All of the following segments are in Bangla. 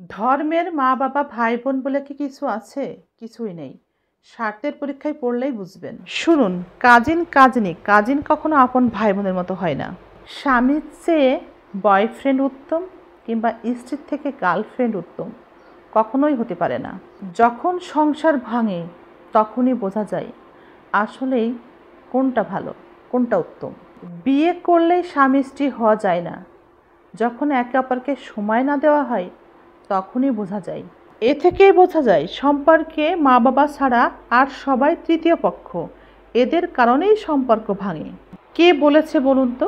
ধর্মের মা বাবা ভাই বোন বলে কি কিছু আছে? কিছুই নেই। স্বার্থের পরীক্ষায় পড়লেই বুঝবেন। শুনুন, কাজিন কখনো আপন ভাই বোনের মতো হয় না। স্বামীর চেয়ে বয়ফ্রেন্ড উত্তম কিংবা স্ত্রীর থেকে গার্লফ্রেন্ড উত্তম কখনোই হতে পারে না। যখন সংসার ভাঙে তখনই বোঝা যায় আসলেই কোনটা ভালো, কোনটা উত্তম। বিয়ে করলেই স্বামী স্ত্রী হওয়া যায় না। যখন একে অপরকে সময় না দেওয়া হয় তখনই বোঝা যায়। এ থেকেই বোঝা যায় সম্পর্কে মা বাবা ছাড়া আর সবাই তৃতীয় পক্ষ। এদের কারণেই সম্পর্ক ভাঙে। কে বলেছে বলুন তো?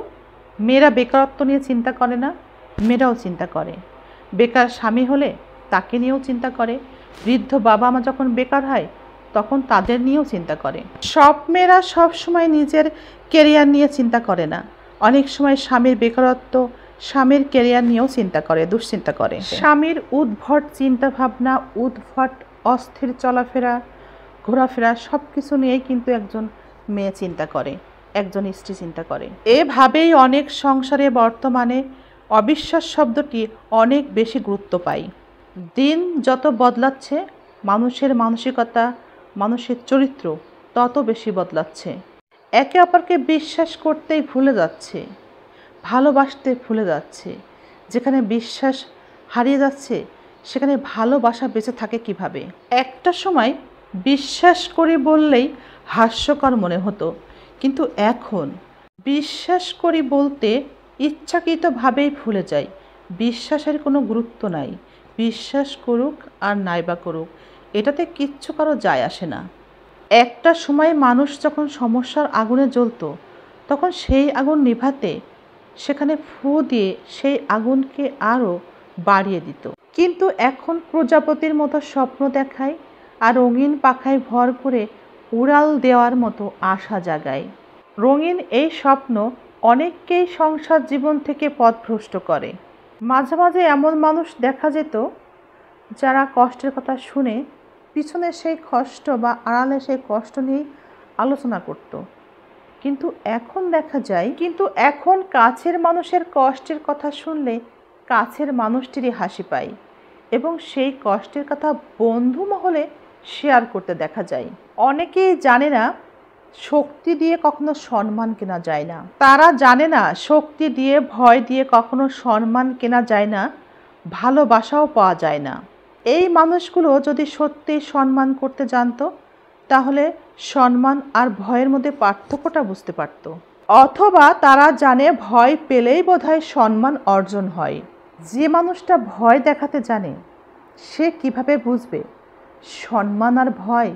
মেয়েরা বেকারত্ব নিয়ে চিন্তা করে না? মেয়েরাও চিন্তা করে। বেকার স্বামী হলে তাকে নিয়েও চিন্তা করে। বৃদ্ধ বাবা মা যখন বেকার হয় তখন তাদের নিয়েও চিন্তা করে। সব মেয়েরা সব সময় নিজের কেরিয়ার নিয়ে চিন্তা করে না। অনেক সময় স্বামীর বেকারত্ব, স্বামীর কেরিয়ার নিয়েও চিন্তা করে, দুশ্চিন্তা করে। স্বামীর উদ্ভট চিন্তাভাবনা, উদ্ভট অস্থির চলাফেরা, ঘোরাফেরা সব কিছু নিয়েই কিন্তু একজন মেয়ে চিন্তা করে, একজন স্ত্রী চিন্তা করে। এভাবেই অনেক সংসারে বর্তমানে অবিশ্বাস শব্দটি অনেক বেশি গুরুত্ব পায়। দিন যত বদলাচ্ছে মানুষের মানসিকতা, মানুষের চরিত্র তত বেশি বদলাচ্ছে। একে অপরকে বিশ্বাস করতেই ভুলে যাচ্ছে, ভালোবাসতে ভুলে যাচ্ছে। যেখানে বিশ্বাস হারিয়ে যাচ্ছে সেখানে ভালোবাসা বেঁচে থাকে কিভাবে? একটা সময় বিশ্বাস করি বললেই হাস্যকর মনে হতো, কিন্তু এখন বিশ্বাস করি বলতে ইচ্ছাকৃতভাবেই ভুলে যাই। বিশ্বাসের কোনো গুরুত্ব নাই। বিশ্বাস করুক আর নাইবা করুক, এটাতে কিচ্ছু কারো যায় আসে না। একটা সময় মানুষ যখন সমস্যার আগুনে জ্বলতো তখন সেই আগুন নিভাতে সেখানে ফু দিয়ে সেই আগুনকে আরও বাড়িয়ে দিত। কিন্তু এখন প্রজাপতির মতো স্বপ্ন দেখায় আর রঙিন পাখায় ভর করে উড়াল দেওয়ার মতো আশা জাগায়। রঙিন এই স্বপ্ন অনেককেই সংসার জীবন থেকে পথভ্রষ্ট করে। মাঝে মাঝে এমন মানুষ দেখা যেত যারা কষ্টের কথা শুনে পিছনে সেই কষ্ট বা আড়ালে সেই কষ্ট নিয়েই আলোচনা করত। কিন্তু এখন কাছের মানুষের কষ্টের কথা শুনলে কাছের মানুষটিরই হাসি পায় এবং সেই কষ্টের কথা বন্ধু মহলে শেয়ার করতে দেখা যায়। অনেকেই জানে না শক্তি দিয়ে কখনো সম্মান কেনা যায় না। তারা জানে না শক্তি দিয়ে, ভয় দিয়ে কখনো সম্মান কেনা যায় না, ভালোবাসাও পাওয়া যায় না। এই মানুষগুলো যদি সত্যি সম্মান করতে জানতো তাহলে সম্মান আর ভয়ের মধ্যে পার্থক্যটা বুঝতে পারত। অথবা তারা জানে ভয় পেলেই বোধহয় সম্মান অর্জন হয়। যে মানুষটা ভয় দেখাতে জানে সে কিভাবে বুঝবে সম্মান আর ভয়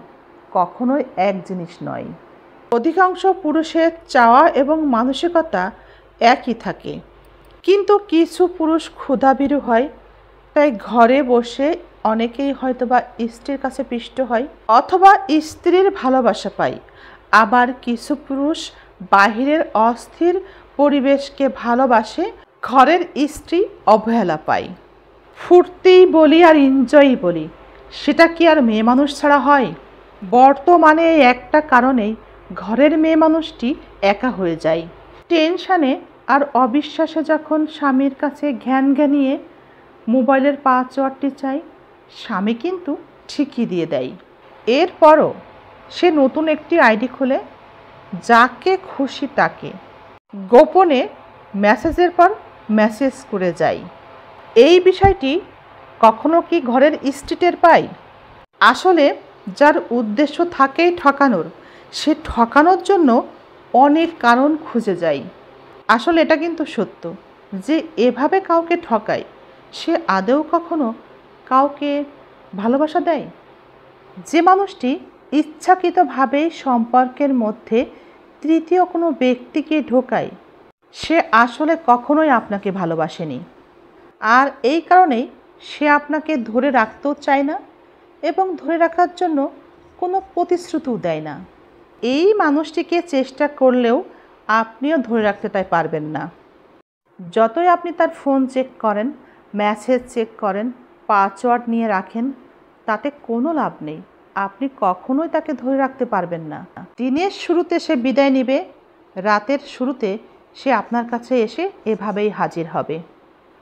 কখনোই এক জিনিস নয়। অধিকাংশ পুরুষের চাওয়া এবং মানসিকতা একই থাকে, কিন্তু কিছু পুরুষ ক্ষুধাভীরু হয়, তাই ঘরে বসে অনেকেই হয়তোবা স্ত্রীর কাছে পিষ্ট হয় অথবা স্ত্রীর ভালোবাসা পায়। আবার কিছু পুরুষ বাহিরের অস্থির পরিবেশকে ভালোবাসে, ঘরের স্ত্রী অবহেলা পায়। ফুর্তিই বলি আর এনজয়ই বলি, সেটা কি আর মেয়ে মানুষ ছাড়া হয়? বর্তমানে এই একটা কারণেই ঘরের মেয়ে মানুষটি একা হয়ে যায়। টেনশানে আর অবিশ্বাসে যখন স্বামীর কাছে ঘ্যান ঘ্যানিয়ে মোবাইলের পাসওয়ার্ডটি চাই, স্বামী কিন্তু ঠিকই দিয়ে দেয়। এরপরও সে নতুন একটি আইডি খুলে যাকে খুশি তাকে গোপনে মেসেজের পর মেসেজ করে যায়। এই বিষয়টি কখনো কি ঘরের স্ত্রী টের পায়? আসলে যার উদ্দেশ্য থাকেই ঠকানোর, সে ঠকানোর জন্য অনেক কারণ খুঁজে যায়। আসলে এটা কিন্তু সত্য যে এভাবে কাউকে ঠকায় সে আদৌ কখনো কাউকে ভালোবাসা দেয়? যে মানুষটি ইচ্ছাকৃতভাবেই সম্পর্কের মধ্যে তৃতীয় কোনো ব্যক্তিকে ঢোকায় সে আসলে কখনোই আপনাকে ভালোবাসেনি। আর এই কারণেই সে আপনাকে ধরে রাখতেও চায় না এবং ধরে রাখার জন্য কোনো প্রতিশ্রুতিও দেয় না। এই মানুষটিকে চেষ্টা করলেও আপনিও ধরে রাখতে তাই পারবেন না। যতই আপনি তার ফোন চেক করেন, মেসেজ চেক করেন, পাসওয়ার্ড নিয়ে রাখেন, তাতে কোনো লাভ নেই। আপনি কখনোই তাকে ধরে রাখতে পারবেন না। দিনের শুরুতে সে বিদায় নেবে, রাতের শুরুতে সে আপনার কাছে এসে এভাবেই হাজির হবে।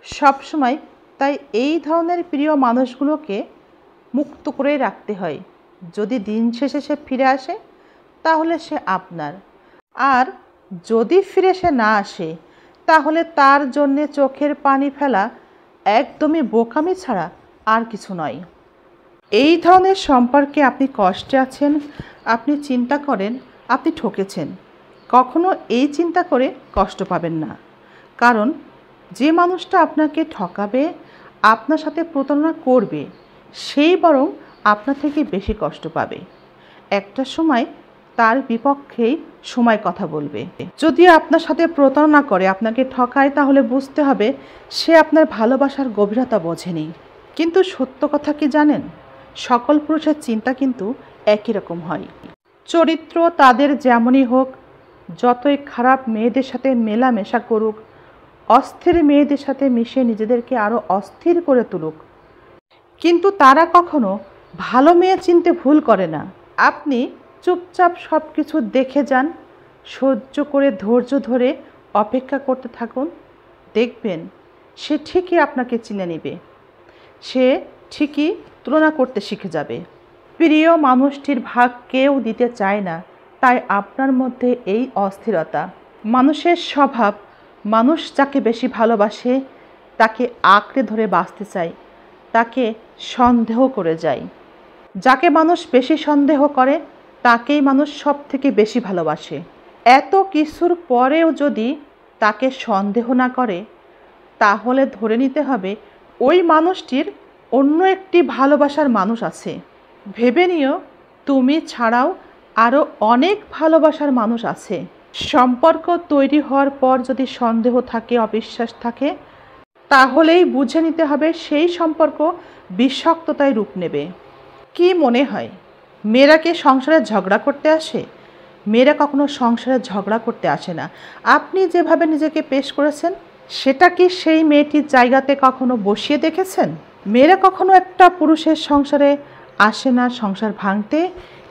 সবসময় তার তাই এই ধরনের প্রিয় মানুষগুলোকে মুক্ত করেই রাখতে হয়। যদি দিন শেষে সে ফিরে আসে তাহলে সে আপনার, আর যদি ফিরে সে না আসে তাহলে তার জন্যে চোখের পানি ফেলা একদমই বোকামি ছাড়া আর কিছু নয়। এই ধরনের সম্পর্কে আপনি কষ্টে আছেন, আপনি চিন্তা করেন আপনি ঠকেছেন, কখনো এই চিন্তা করে কষ্ট পাবেন না। কারণ যে মানুষটা আপনাকে ঠকাবে, আপনার সাথে প্রতারণা করবে, সেই বরং আপনার থেকে বেশি কষ্ট পাবে। একটা সময় তার বিপক্ষেই সময় কথা বলবে। যদি আপনার সাথে প্রতারণা করে, আপনাকে ঠকায়, তাহলে বুঝতে হবে সে আপনার ভালোবাসার গভীরতা বোঝেনি। কিন্তু সত্য কথা কি জানেন, সকল পুরুষের চিন্তা কিন্তু একই রকম হয়। চরিত্র তাদের যেমনই হোক, যতই খারাপ মেয়েদের সাথে মেলামেশা করুক, অস্থির মেয়েদের সাথে মিশে নিজেদেরকে আরও অস্থির করে তুলুক, কিন্তু তারা কখনো ভালো মেয়ে চিনতে ভুল করে না। আপনি চুপচাপ সব কিছু দেখে যান, সহ্য করে ধৈর্য ধরে অপেক্ষা করতে থাকুন, দেখবেন সে ঠিকই আপনাকে চিনে নেবে, সে ঠিকই তুলনা করতে শিখে যাবে। প্রিয় মানুষটির ভাগ কেউ দিতে চায় না, তাই আপনার মধ্যে এই অস্থিরতা। মানুষের স্বভাব, মানুষ যাকে বেশি ভালোবাসে তাকে আঁকড়ে ধরে বাঁচতে চায়, তাকে সন্দেহ করে যায়। যাকে মানুষ বেশি সন্দেহ করে তাকেই মানুষ সব থেকে বেশি ভালোবাসে। এত কিছুর পরেও যদি তাকে সন্দেহ না করে, তাহলে ধরে নিতে হবে ওই মানুষটির অন্য একটি ভালোবাসার মানুষ আছে। ভেবে নিও তুমি ছাড়াও আরও অনেক ভালোবাসার মানুষ আছে। সম্পর্ক তৈরি হওয়ার পর যদি সন্দেহ থাকে, অবিশ্বাস থাকে, তাহলেই বুঝে নিতে হবে সেই সম্পর্ক বিষাক্ততায় রূপ নেবে। কি মনে হয় মেয়েরা কি সংসারে ঝগড়া করতে আসে? মেয়েরা কখনো সংসারে ঝগড়া করতে আসে না। আপনি যেভাবে নিজেকে পেশ করেছেন, সেটা কি সেই মেয়েটির জায়গাতে কখনো বসিয়ে দেখেছেন? মেয়েরা কখনো একটা পুরুষের সংসারে আসে না সংসার ভাঙতে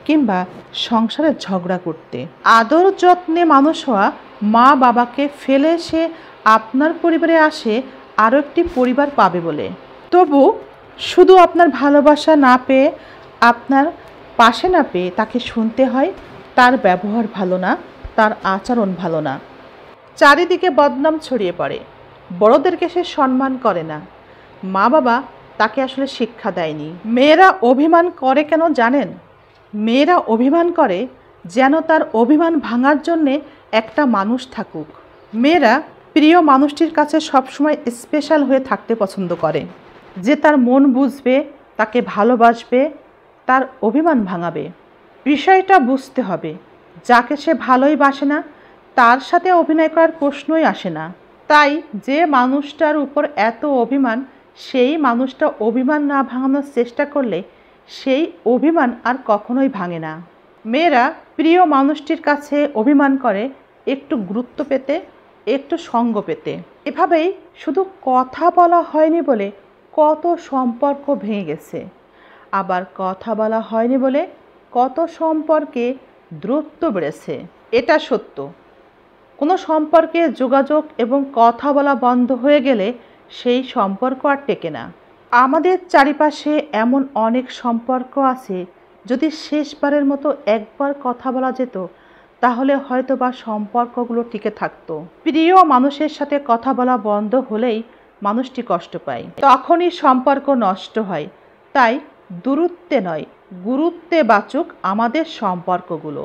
কিংবা সংসারে ঝগড়া করতে। আদর যত্নে মানুষ হওয়া মা বাবাকে ফেলে সে আপনার পরিবারে আসে আরও একটি পরিবার পাবে বলে। তবু শুধু আপনার ভালোবাসা না পেয়ে, আপনার পাশে না পেয়ে তাকে শুনতে হয় তার ব্যবহার ভালো না, তার আচরণ ভালো না। চারিদিকে বদনাম ছড়িয়ে পড়ে, বড়দেরকে সে সম্মান করে না, মা বাবা তাকে আসলে শিক্ষা দেয়নি। মেয়েরা অভিমান করে কেন জানেন? মেয়েরা অভিমান করে যেন তার অভিমান ভাঙার জন্যে একটা মানুষ থাকুক। মেয়েরা প্রিয় মানুষটির কাছে সবসময় স্পেশাল হয়ে থাকতে পছন্দ করে, যে তার মন বুঝবে, তাকে ভালোবাসবে, তার অভিমান ভাঙাবে। বিষয়টা বুঝতে হবে, যাকে সে ভালোই বাসে না তার সাথে অভিনয় করার প্রশ্নই আসে না। তাই যে মানুষটার উপর এত অভিমান, সেই মানুষটা অভিমান না ভাঙানোর চেষ্টা করলে সেই অভিমান আর কখনোই ভাঙে না। মেয়েরা প্রিয় মানুষটির কাছে অভিমান করে একটু গুরুত্ব পেতে, একটু সঙ্গ পেতে। এভাবেই শুধু কথা বলা হয়নি বলে কত সম্পর্ক ভেঙে গেছে, আবার কথা বলা হয়নি বলে কত সম্পর্কে দূরত্ব বেড়েছে। এটা সত্য। কোনো সম্পর্কে যোগাযোগ এবং কথা বলা বন্ধ হয়ে গেলে সেই সম্পর্ক আর টেকে না। আমাদের চারিপাশে এমন অনেক সম্পর্ক আছে, যদি শেষবারের মতো একবার কথা বলা যেত তাহলে হয়তো বা সম্পর্কগুলো টিকে থাকতো। প্রিয় মানুষের সাথে কথা বলা বন্ধ হলেই মানুষটি কষ্ট পায়, তখনই সম্পর্ক নষ্ট হয়। তাই দূরত্বে নয়, গুরুত্বে বাঁচুক আমাদের সম্পর্কগুলো।